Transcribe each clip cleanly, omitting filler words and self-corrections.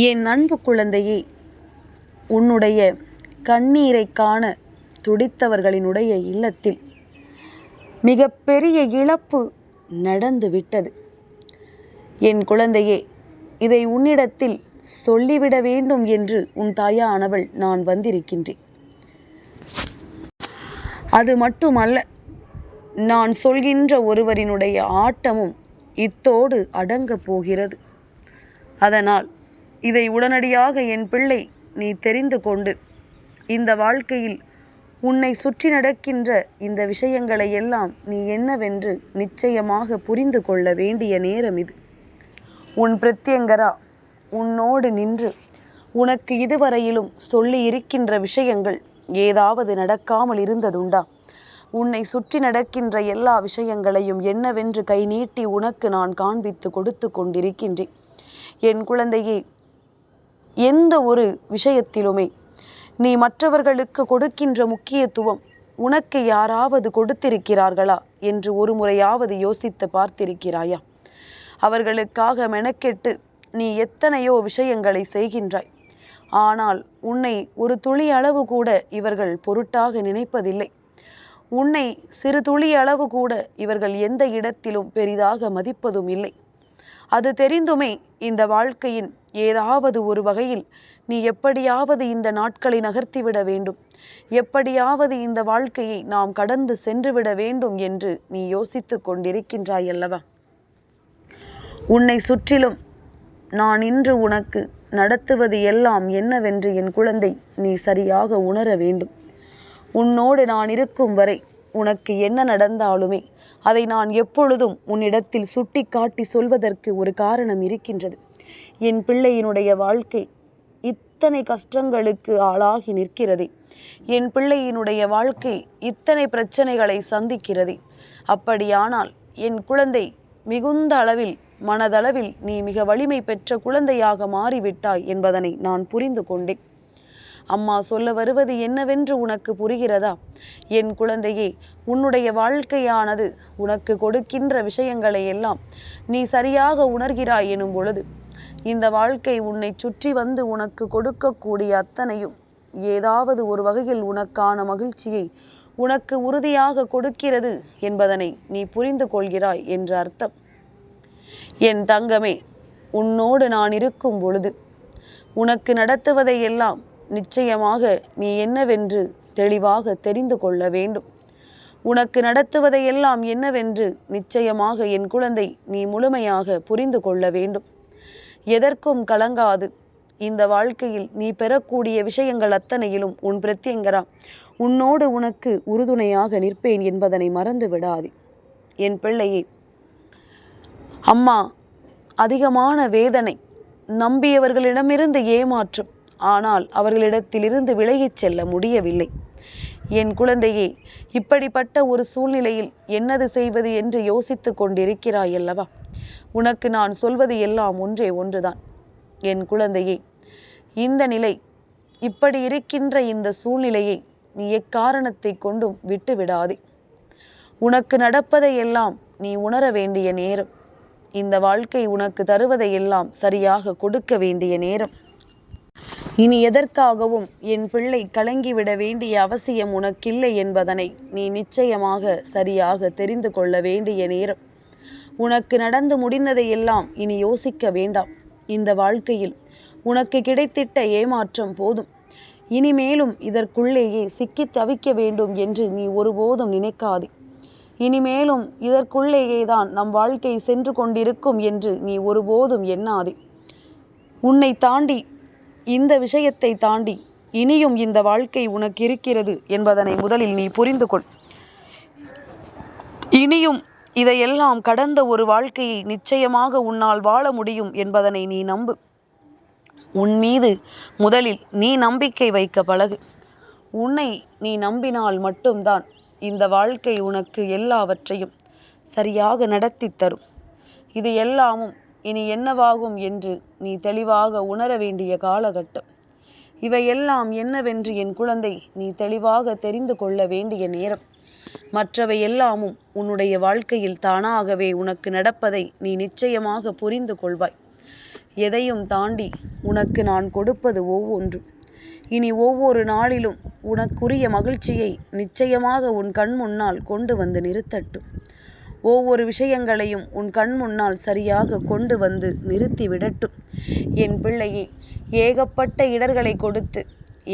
என் அன்பு குழந்தையே, உன்னுடைய கண்ணீரை காண துடித்தவர்களினுடைய இல்லத்தில் மிகப்பெரிய இழப்பு நடந்துவிட்டது. என் குழந்தையே, இதை உன்னிடத்தில் சொல்லிவிட வேண்டும் என்று உன் தாயானவள் நான் வந்திருக்கின்றேன். அது மட்டுமல்ல, நான் சொல்கின்ற ஒருவரினுடைய ஆட்டமும் இத்தோடு அடங்கப் போகிறது. அதனால் இதை உடனடியாக என் பிள்ளை நீ தெரிந்து கொண்டு இந்த வாழ்க்கையில் உன்னை சுற்றி நடக்கின்ற இந்த விஷயங்களை எல்லாம் நீ என்னவென்று நிச்சயமாக புரிந்து கொள்ள வேண்டிய நேரம் இது. உன் பிரத்யங்கரா உன்னோடு நின்று உனக்கு இதுவரையிலும் சொல்லி இருக்கின்ற விஷயங்கள் ஏதாவது நடக்காமல் இருந்ததுண்டா? உன்னை சுற்றி நடக்கின்ற எல்லா விஷயங்களையும் என்னவென்று கை நீட்டி உனக்கு நான் காண்பித்து கொடுத்து கொண்டிருக்கின்றேன். என் குழந்தையே, எந்த ஒரு விஷயத்திலுமே நீ மற்றவர்களுக்கு கொடுக்கின்ற முக்கியத்துவம் உனக்கு யாராவது கொடுத்திருக்கிறார்களா என்று ஒரு முறையாவது யோசித்து பார்த்திருக்கிறாயா? அவர்களுக்காக மெனக்கெட்டு நீ எத்தனையோ விஷயங்களை செய்கின்றாய். ஆனால் உன்னை ஒரு துளி அளவு கூட இவர்கள் பொருட்டாக நினைப்பதில்லை. உன்னை சிறு துளி அளவு கூட இவர்கள் எந்த இடத்திலும் பெரிதாக மதிப்பதும் இல்லை. அது தெரிந்துமே இந்த வாழ்க்கையின் ஏதாவது ஒரு வகையில் நீ எப்படியாவது இந்த நாட்களை நகர்த்திவிட வேண்டும், எப்படியாவது இந்த வாழ்க்கையை நாம் கடந்து சென்றுவிட வேண்டும் என்று நீ யோசித்து கொண்டிருக்கின்றாய் அல்லவா? உன்னை சுற்றிலும் நான் இன்று உனக்கு நடத்துவது எல்லாம் என்னவென்று என் குழந்தை நீ சரியாக உணர வேண்டும். உன்னோடு நான் இருக்கும் வரை உனக்கு என்ன நடந்தாலுமே அதை நான் எப்பொழுதும் உன்னிடத்தில் சுட்டி காட்டி சொல்வதற்கு ஒரு காரணம் இருக்கின்றது. என் பிள்ளையினுடைய வாழ்க்கை இத்தனை கஷ்டங்களுக்கு ஆளாகி நிற்கிறதே, என் பிள்ளையினுடைய வாழ்க்கை இத்தனை பிரச்சனைகளை சந்திக்கிறதே, அப்படியானால் என் குழந்தை மிகுந்த அளவில் மனதளவில் நீ மிக வலிமை பெற்ற குழந்தையாக மாறிவிட்டாய் என்பதனை நான் புரிந்து கொண்டேன். அம்மா சொல்ல வருவது என்னவென்று உனக்கு புரிகிறதா? என் குழந்தையே, உன்னுடைய வாழ்க்கையானது உனக்கு கொடுக்கின்ற விஷயங்களை எல்லாம் நீ சரியாக உணர்கிறாய் எனும் பொழுது இந்த வாழ்க்கை உன்னை சுற்றி வந்து உனக்கு கொடுக்கக்கூடிய அத்தனையும் ஏதாவது ஒரு வகையில் உனக்கான மகிழ்ச்சியை உனக்கு உறுதியாக கொடுக்கிறது என்பதனை நீ புரிந்து கொள்கிறாய் என்று அர்த்தம். என் தங்கமே, உன்னோடு நான் இருக்கும் பொழுது உனக்கு நடத்துவதை எல்லாம் நிச்சயமாக நீ என்னவென்று தெளிவாக தெரிந்து கொள்ள வேண்டும். உனக்கு நடத்துவதையெல்லாம் என்னவென்று நிச்சயமாக என் குழந்தை நீ முழுமையாக புரிந்து கொள்ள வேண்டும். எதற்கும் கலங்காது இந்த வாழ்க்கையில் நீ பெறக்கூடிய விஷயங்கள் அத்தனையிலும் உன் பிரத்யங்கரா உன்னோடு உனக்கு உறுதுணையாக நிற்பேன் என்பதனை மறந்து விடாதே. என் பிள்ளையே, அம்மா அதிகமான வேதனை, நம்பியவர்களிடமிருந்து ஏமாற்றம், ஆனால் அவர்களிடத்திலிருந்து விலகிச் செல்ல முடியவில்லை. என் குழந்தையே, இப்படிப்பட்ட ஒரு சூழ்நிலையில் என்னது செய்வது என்று யோசித்து கொண்டிருக்கிறாய் அல்லவா? உனக்கு நான் சொல்வது எல்லாம் ஒன்றே ஒன்றுதான். என் குழந்தையே, இந்த நிலை, இப்படி இருக்கின்ற இந்த சூழ்நிலையை நீ எக்காரணத்தை கொண்டும் விட்டு விடாதே. உனக்கு நடப்பதையெல்லாம் நீ உணர வேண்டிய நேரம், இந்த வாழ்க்கை உனக்கு தருவதையெல்லாம் சரியாக கொடுக்க வேண்டிய நேரம். இனி எதற்காகவும் என் பிள்ளை கலங்கிவிட வேண்டிய அவசியம் உனக்கில்லை என்பதனை நீ நிச்சயமாக சரியாக தெரிந்து கொள்ள வேண்டிய நேரம். உனக்கு நடந்து முடிந்ததையெல்லாம் இனி யோசிக்க வேண்டாம். இந்த வாழ்க்கையில் உனக்கு கிடைத்திட்ட ஏமாற்றம் போதும். இனிமேலும் இதற்குள்ளேயே சிக்கி தவிக்க வேண்டும் என்று நீ ஒருபோதும் நினைக்காதே. இனிமேலும் இதற்குள்ளேயே தான் நம் வாழ்க்கை சென்று கொண்டிருக்கும் என்று நீ ஒருபோதும் எண்ணாதே. உன்னை தாண்டி, இந்த விஷயத்தை தாண்டி இனியும் இந்த வாழ்க்கை உனக்கு இருக்கிறது என்பதனை முதலில் நீ புரிந்து கொள். இனியும் இதையெல்லாம் கடந்த ஒரு வாழ்க்கையை நிச்சயமாக உன்னால் வாழ முடியும் என்பதனை நீ நம்பு. உன் மீது முதலில் நீ நம்பிக்கை வைக்க பழகு. உன்னை நீ நம்பினால் மட்டும்தான் இந்த வாழ்க்கை உனக்கு எல்லாவற்றையும் சரியாக நடத்தி தரும். இது எல்லாமும் இனி என்னவாகும் என்று நீ தெளிவாக உணர வேண்டிய காலகட்டம். இவையெல்லாம் என்னவென்று என் குழந்தை நீ தெளிவாக தெரிந்து கொள்ள வேண்டிய நேரம். மற்றவை எல்லாமும் உன்னுடைய வாழ்க்கையில் தானாகவே உனக்கு நடப்பதை நீ நிச்சயமாக புரிந்து கொள்வாய். எதையும் தாண்டி உனக்கு நான் கொடுப்பது ஒவ்வொன்றும் இனி ஒவ்வொரு நாளிலும் உனக்குரிய மகிழ்ச்சியை நிச்சயமாக உன் கண் முன்னால் கொண்டு வந்து நிறுத்தட்டும். ஒவ்வொரு விஷயங்களையும் உன் கண் முன்னால் சரியாக கொண்டு வந்து நிறுத்தி விடட்டும். என் பிள்ளையே, ஏகப்பட்ட இடர்களை கொடுத்து,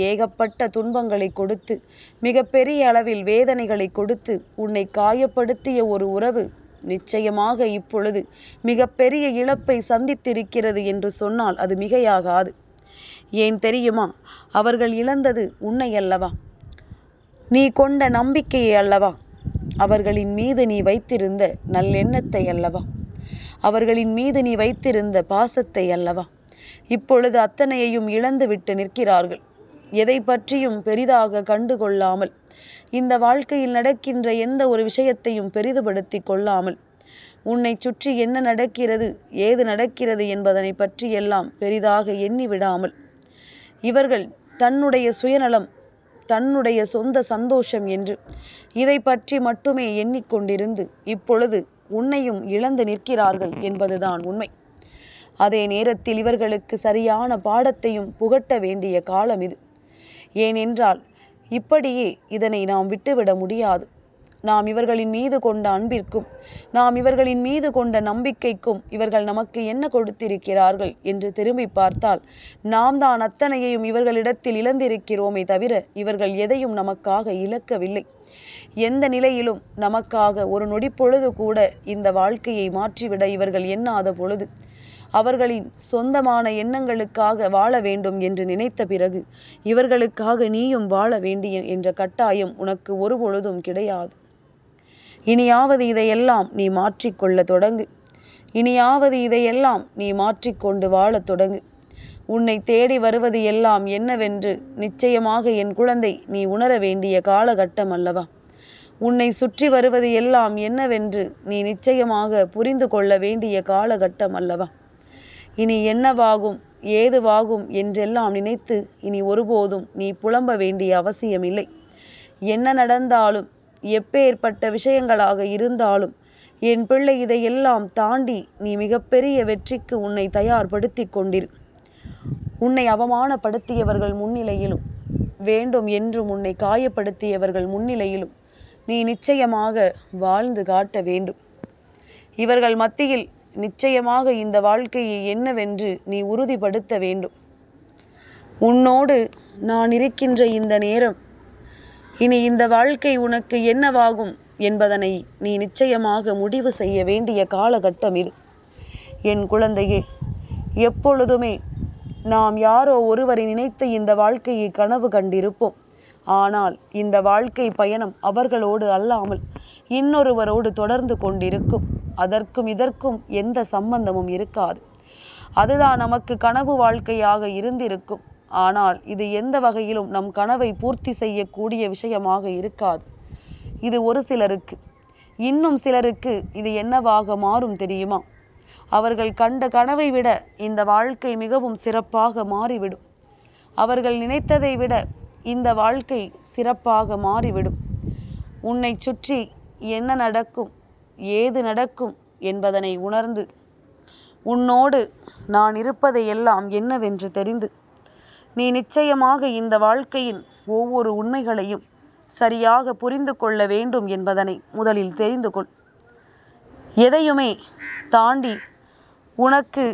ஏகப்பட்ட துன்பங்களை கொடுத்து, மிகப்பெரிய அளவில் வேதனைகளை கொடுத்து உன்னை காயப்படுத்திய ஒரு உறவு நிச்சயமாக இப்பொழுது மிகப்பெரிய இழப்பை சந்தித்திருக்கிறது என்று சொன்னால் அது மிகையாகாது. ஏன் தெரியுமா? அவர்கள் இழந்தது உன்னை அல்லவா? நீ கொண்ட நம்பிக்கையை அல்லவா? அவர்களின் மீது நீ வைத்திருந்த நல்லெண்ணத்தை அல்லவா? அவர்களின் மீது நீ வைத்திருந்த பாசத்தை அல்லவா? இப்பொழுது அத்தனையையும் இழந்துவிட்டு நிற்கிறார்கள். எதை பற்றியும் பெரிதாக கண்டுகொள்ளாமல், இந்த வாழ்க்கையில் நடக்கின்ற எந்த ஒரு விஷயத்தையும் பெரிதுபடுத்தி கொள்ளாமல், உன்னை சுற்றி என்ன நடக்கிறது, ஏது நடக்கிறது என்பதனை பற்றியெல்லாம் பெரிதாக எண்ணி விடாமல், இவர்கள் தன்னுடைய சுயநலம், தன்னுடைய சொந்த சந்தோஷம் என்று இதை பற்றி மட்டுமே எண்ணிக்கொண்டிருந்து இப்பொழுது உன்னையும் இழந்து நிற்கிறார்கள் என்பதுதான் உண்மை. அதே நேரத்தில் இவர்களுக்கு சரியான பாடத்தையும் புகட்ட வேண்டிய காலம் இது. ஏனென்றால் இப்படியே இதனை நாம் விட்டுவிட முடியாது. நாம் இவர்களின் மீது கொண்ட அன்பிற்கும், நாம் இவர்களின் மீது கொண்ட நம்பிக்கைக்கும் இவர்கள் நமக்கு என்ன கொடுத்திருக்கிறார்கள் என்று திரும்பி பார்த்தால், நாம் தான் அத்தனையையும் இவர்களிடத்தில் இழந்திருக்கிறோமே தவிர இவர்கள் எதையும் நமக்காக இழக்கவில்லை. எந்த நிலையிலும் நமக்காக ஒரு நொடி பொழுது கூட இந்த வாழ்க்கையை மாற்றிவிட இவர்கள் எண்ணாத பொழுது, அவர்களின் சொந்தமான எண்ணங்களுக்காக வாழ வேண்டும் என்று நினைத்த பிறகு இவர்களுக்காக நீயும் வாழ வேண்டிய என்ற கட்டாயம் உனக்கு ஒருபொழுதும் கிடையாது. இனியாவது இதையெல்லாம் நீ மாற்றிக்கொள்ள தொடங்கு. இனியாவது இதையெல்லாம் நீ மாற்றிக்கொண்டு வாழத் தொடங்கு. உன்னை தேடி வருவது எல்லாம் என்னவென்று நிச்சயமாக என் குழந்தை நீ உணர வேண்டிய காலகட்டம் அல்லவா? உன்னை சுற்றி வருவது எல்லாம் என்னவென்று நீ நிச்சயமாக புரிந்து கொள்ள வேண்டிய காலகட்டம் அல்லவா? இனி என்னவாகும், ஏதுவாகும் என்றெல்லாம் நினைத்து இனி ஒருபோதும் நீ புலம்ப வேண்டிய அவசியமில்லை. என்ன நடந்தாலும், எப்பேற்பட்ட விஷயங்களாக இருந்தாலும் என் பிள்ளை இதையெல்லாம் தாண்டி நீ மிகப்பெரிய வெற்றிக்கு உன்னை தயார்படுத்தி கொண்டிரு. உன்னை அவமானப்படுத்தியவர்கள் முன்னிலையிலும், வேண்டும் என்றும் உன்னை காயப்படுத்தியவர்கள் முன்னிலையிலும் நீ நிச்சயமாக வாழ்ந்து காட்ட வேண்டும். இவர்கள் மத்தியில் நிச்சயமாக இந்த வாழ்க்கையை என்னவென்று நீ உறுதிப்படுத்த வேண்டும். உன்னோடு நான் இருக்கின்ற இந்த நேரம், இனி இந்த வாழ்க்கை உனக்கு என்னவாகும் என்பதனை நீ நிச்சயமாக முடிவு செய்ய வேண்டிய காலகட்டம் இது. என் குழந்தையே, எப்பொழுதுமே நாம் யாரோ ஒருவரை நினைத்து இந்த வாழ்க்கையை கனவு கண்டிருப்போம். ஆனால் இந்த வாழ்க்கை பயணம் அவர்களோடு அல்லாமல் இன்னொருவரோடு தொடர்ந்து கொண்டிருக்கும். அதற்கும் இதற்கும் எந்த சம்பந்தமும் இருக்காது. அதுதான் நமக்கு கனவு வாழ்க்கையாக இருந்திருக்கும். ஆனால் இது எந்த வகையிலும் நம் கனவை பூர்த்தி செய்யக்கூடிய விஷயமாக இருக்காது. இது ஒரு சிலருக்கு. இன்னும் சிலருக்கு இது என்னவாக மாறும் தெரியுமா? அவர்கள் கண்ட கனவை விட இந்த வாழ்க்கை மிகவும் சிறப்பாக மாறிவிடும். அவர்கள் நினைத்ததை விட இந்த வாழ்க்கை சிறப்பாக மாறிவிடும். உன்னை சுற்றி என்ன நடக்கும், ஏது நடக்கும் என்பதனை உணர்ந்து, உன்னோடு நான் இருப்பதையெல்லாம் என்னவென்று தெரிந்து, நீ நிச்சயமாக இந்த வாழ்க்கையின் ஒவ்வொரு உண்மைகளையும் சரியாக புரிந்து கொள்ள வேண்டும் என்பதனை முதலில் தெரிந்து கொள். எதையுமே தாண்டி உனக்கு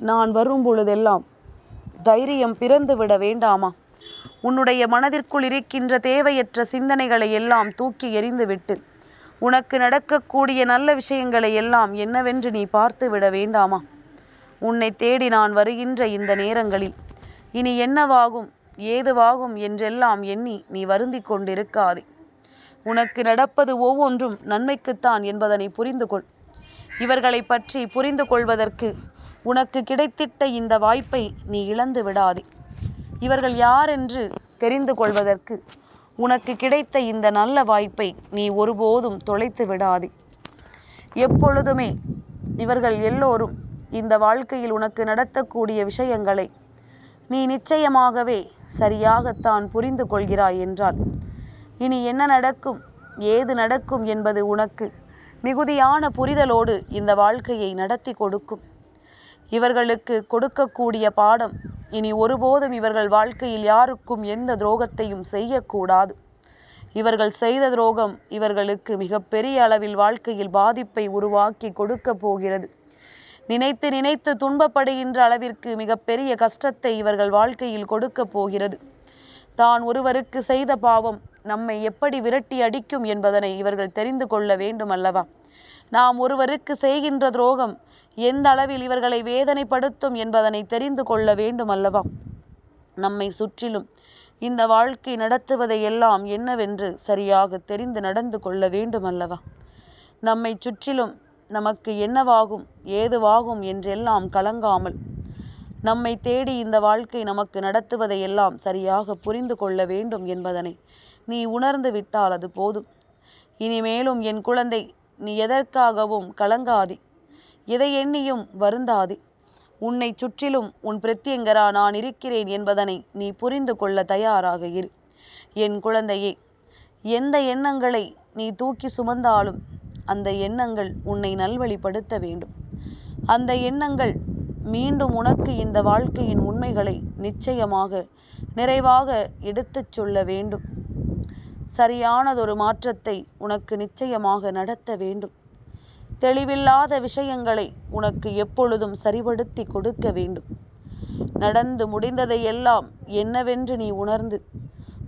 நான் வரும் பொழுதெல்லாம் தைரியம் பிறந்து விட வேண்டாமா? உன்னுடைய மனதிற்குள் இருக்கின்ற தேவையற்ற சிந்தனைகளை எல்லாம் தூக்கி எறிந்துவிட்டு உனக்கு நடக்கக்கூடிய நல்ல விஷயங்களை எல்லாம் என்னவென்று நீ பார்த்து விட வேண்டாமா? உன்னை தேடி நான் வருகின்ற இந்த நேரங்களில் இனி என்னவாகும், ஏதுவாகும் என்றெல்லாம் எண்ணி நீ வருந்தி கொண்டிருக்காதே. உனக்கு நடப்பது ஒவ்வொன்றும் நன்மைக்குத்தான் என்பதனை புரிந்து கொள். இவர்களை பற்றி புரிந்து கொள்வதற்கு உனக்கு கிடைத்திட்ட இந்த வாய்ப்பை நீ இழந்து விடாதே. இவர்கள் யார் என்று தெரிந்து கொள்வதற்கு உனக்கு கிடைத்த இந்த நல்ல வாய்ப்பை நீ ஒருபோதும் தொலைத்து விடாதே. எப்பொழுதுமே இவர்கள் எல்லோரும் இந்த வாழ்க்கையில் உனக்கு நடத்தக்கூடிய விஷயங்களை நீ நிச்சயமாகவே சரியாகத்தான் புரிந்து கொள்கிறாய் என்றால், இனி என்ன நடக்கும், ஏது நடக்கும் என்பது உனக்கு மிகுதியான புரிதலோடு இந்த வாழ்க்கையை நடத்தி கொடுக்கும். இவர்களுக்கு கொடுக்கக்கூடிய பாடம், இனி ஒருபோதும் இவர்கள் வாழ்க்கையில் யாருக்கும் எந்த துரோகத்தையும் செய்யக்கூடாது. இவர்கள் செய்த துரோகம் இவர்களுக்கு மிகப்பெரிய அளவில் வாழ்க்கையில் பாதிப்பை உருவாக்கி கொடுக்க போகிறது. நினைத்து நினைத்து துன்பப்படுகின்ற அளவிற்கு மிகப்பெரிய கஷ்டத்தை இவர்கள் வாழ்க்கையில் கொடுக்க போகிறது. தான் ஒருவருக்கு செய்த பாவம் நம்மை எப்படி விரட்டி அடிக்கும் என்பதனை இவர்கள் தெரிந்து கொள்ள வேண்டும் அல்லவா? நாம் ஒருவருக்கு செய்கின்ற துரோகம் எந்த அளவில் இவர்களை வேதனைப்படுத்தும் என்பதனை தெரிந்து கொள்ள வேண்டும் அல்லவா? நம்மை சுற்றிலும் இந்த வாழ்க்கை நடத்துவதை எல்லாம் என்னவென்று சரியாக தெரிந்து நடந்து கொள்ள வேண்டும் அல்லவா? நம்மை சுற்றிலும் நமக்கு என்னவாகும் ஏதுவாகும் என்றெல்லாம் கலங்காமல் நம்மை தேடி இந்த வாழ்க்கை நமக்கு நடத்துவதை எல்லாம் சரியாக புரிந்து கொள்ள வேண்டும் என்பதனை நீ உணர்ந்து விட்டால் அது போதும். இனிமேலும் என் குழந்தை, நீ எதற்காகவும் கலங்காதே, எதை எண்ணியும் வருந்தாதே. உன்னை சுற்றிலும் உன் பிரத்யங்கரா நான் இருக்கிறேன் என்பதனை நீ புரிந்து கொள்ள தயாராக இரு. என் குழந்தையே, எந்த எண்ணங்களை நீ தூக்கி சுமந்தாலும் அந்த எண்ணங்கள் உன்னை நல்வழிப்படுத்த வேண்டும். அந்த எண்ணங்கள் மீண்டும் உனக்கு இந்த வாழ்க்கையின் உண்மைகளை நிச்சயமாக நிறைவாக எடுத்துச் சொல்ல வேண்டும். சரியானதொரு மாற்றத்தை உனக்கு நிச்சயமாக நடத்த வேண்டும். தெளிவில்லாத விஷயங்களை உனக்கு எப்பொழுதும் சரிபடுத்தி கொடுக்க வேண்டும். நடந்து முடிந்ததை எல்லாம் என்னவென்று நீ உணர்ந்து,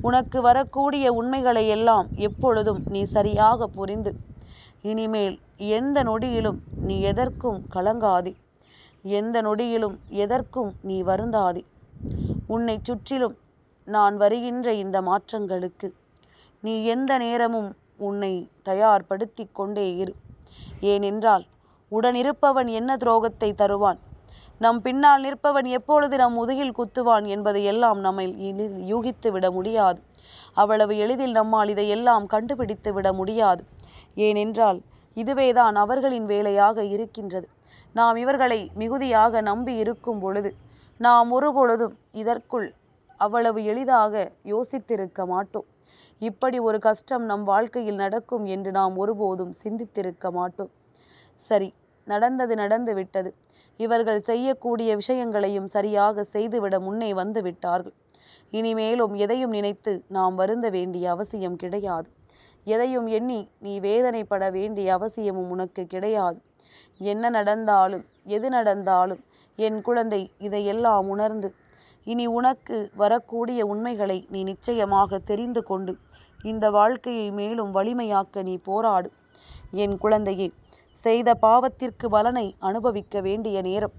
உனக்கு வரக்கூடிய உண்மைகளை எல்லாம் எப்பொழுதும் நீ சரியாக புரிந்து, இனிமேல் எந்த நொடியிலும் நீ எதற்கும் கலங்காதே, எந்த நொடியிலும் எதற்கும் நீ வருந்தாதே. உன்னை சுற்றிலும் நான் வருகின்ற இந்த மாற்றங்களுக்கு நீ எந்த நேரமும் உன்னை தயார்படுத்தி கொண்டே இரு. ஏனென்றால் உடனிருப்பவன் என்ன துரோகத்தை தருவான், நம் பின்னால் நிற்பவன் எப்பொழுது நம் முதுகில் குத்துவான் என்பதை எல்லாம் நம்மை யூகித்து விட முடியாது. அவ்வளவு எளிதில் நம்மால் இதையெல்லாம் கண்டுபிடித்து விட முடியாது. ஏனென்றால் இதுவேதான் அவர்களின் வேலையாக இருக்கின்றது. நாம் இவர்களை மிகுதியாக நம்பி இருக்கும் பொழுது நாம் ஒருபொழுதும் இதற்குள் அவ்வளவு எளிதாக யோசித்திருக்க மாட்டோம். இப்படி ஒரு கஷ்டம் நம் வாழ்க்கையில் நடக்கும் என்று நாம் ஒருபோதும் சிந்தித்திருக்க மாட்டோம். சரி, நடந்தது நடந்து விட்டது. இவர்கள் செய்யக்கூடிய விஷயங்களையும் சரியாக செய்துவிட முன்னே வந்து விட்டார்கள். இனிமேலும் எதையும் நினைத்து நாம் வருந்த வேண்டிய அவசியம் கிடையாது. எதையும் எண்ணி நீ வேதனைப்பட வேண்டிய அவசியமும் உனக்கு கிடையாது. என்ன நடந்தாலும் எது நடந்தாலும் என் குழந்தை இதையெல்லாம் உணர்ந்து இனி உனக்கு வரக்கூடிய உண்மைகளை நீ நிச்சயமாக தெரிந்து கொண்டு இந்த வாழ்க்கையை மேலும் வலிமையாக்க நீ போராடு. என் குழந்தையே, செய்த பாவத்திற்கு பலனை அனுபவிக்க வேண்டிய நேரம்.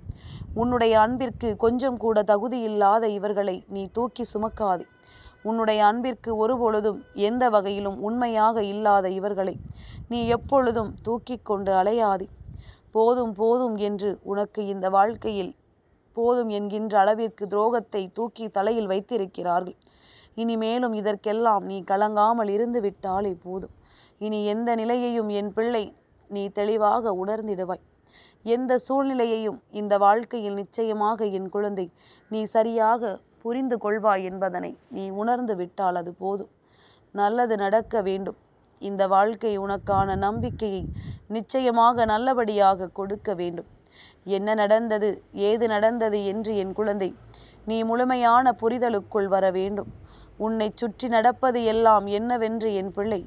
உன்னுடைய அன்பிற்கு கொஞ்சம் கூட தகுதியில்லாத இவர்களை நீ தூக்கி சுமக்காதே. உன்னுடைய அன்பிற்கு ஒருபொழுதும் எந்த வகையிலும் உண்மையாக இல்லாத இவர்களை நீ எப்பொழுதும் தூக்கி கொண்டு அலையாதே. போதும் போதும் என்று உனக்கு இந்த வாழ்க்கையில் போதும் என்கின்ற அளவிற்கு துரோகத்தை தூக்கி தலையில் வைத்திருக்கிறார்கள். இனிமேலும் இதற்கெல்லாம் நீ கலங்காமல் இருந்து விட்டாலே போதும். இனி எந்த நிலையையும் என் பிள்ளை நீ தெளிவாக உணர்ந்திடுவாய். எந்த சூழ்நிலையையும் இந்த வாழ்க்கையில் நிச்சயமாக என் குழந்தை நீ சரியாக புரிந்து கொள்வாய் என்பதனை நீ உணர்ந்து விட்டால் அது போதும். நல்லது நடக்க வேண்டும். இந்த வாழ்க்கை உனக்கான நம்பிக்கையை நிச்சயமாக நல்லபடியாக கொடுக்க வேண்டும். என்ன நடந்தது ஏது நடந்தது என்று என் குழந்தை நீ முழுமையான புரிதலுக்குள் வர வேண்டும். உன்னை சுற்றி நடப்பது எல்லாம் என்னவென்று என் பிள்ளை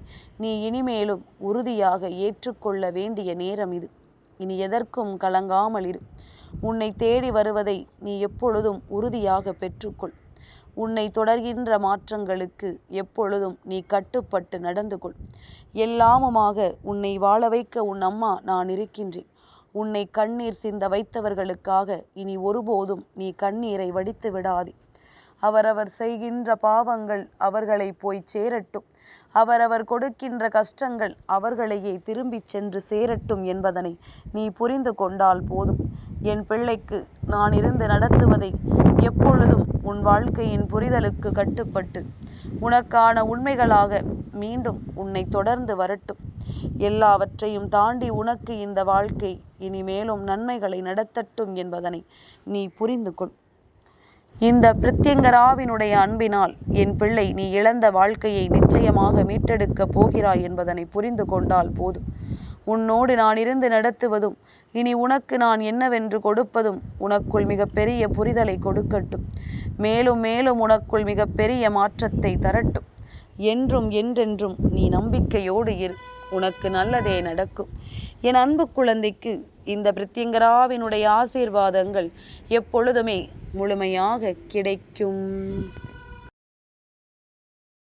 நீ இனிமேலும் உறுதியாக ஏற்றுக்கொள்ள வேண்டிய நேரம் இது. இனி எதற்கும் கலங்காமல் இரு. உன்னை தேடி வருவதை நீ எப்பொழுதும் உறுதியாக பெற்றுக்கொள். உன்னை தொடர்கின்ற மாற்றங்களுக்கு எப்பொழுதும் நீ கட்டுப்பட்டு நடந்து கொள். எல்லாமுமாக உன்னை வாழ வைக்க உன் அம்மா நான் இருக்கின்றேன். உன்னை கண்ணீர் சிந்த வைத்தவர்களுக்காக இனி ஒருபோதும் நீ கண்ணீரை வடித்து விடாதே. அவரவர் செய்கின்ற பாவங்கள் அவர்களை போய் சேரட்டும். அவரவர் கொடுக்கின்ற கஷ்டங்கள் அவர்களையே திரும்பிச் சென்று சேரட்டும் என்பதனை நீ புரிந்து கொண்டால் போதும். என் பிள்ளைக்கு நான் இருந்து நடத்துவதை எப்பொழுதும் உன் வாழ்க்கையின் புரிதலுக்கு கட்டுப்பட்டு உனக்கான உண்மைகளாக மீண்டும் உன்னை தொடர்ந்து வரட்டும். எல்லாவற்றையும் தாண்டி உனக்கு இந்த வாழ்க்கை இனிமேலும் நன்மைகளை நடத்தட்டும் என்பதனை நீ புரிந்து கொள். இந்த பிரத்யங்கராவினுடைய அன்பினால் என் பிள்ளை நீ இழந்த வாழ்க்கையை நிச்சயமாக மீட்டெடுக்கப் போகிறாய் என்பதனை புரிந்து கொண்டால் போதும். உன்னோடு நான் இருந்து நடத்துவதும் இனி உனக்கு நான் என்னவென்று கொடுப்பதும் உனக்குள் மிகப்பெரிய புரிதலை கொடுக்கட்டும். மேலும் மேலும் உனக்குள் மிகப்பெரிய மாற்றத்தை தரட்டும். என்றும் என்றென்றும் நீ நம்பிக்கையோடு இரு. உனக்கு நல்லதே நடக்கும். என் அன்பு குழந்தைக்கு இந்த பிரித்யங்கராவினுடைய ஆசீர்வாதங்கள் எப்பொழுதுமே முழுமையாக கிடைக்கும்.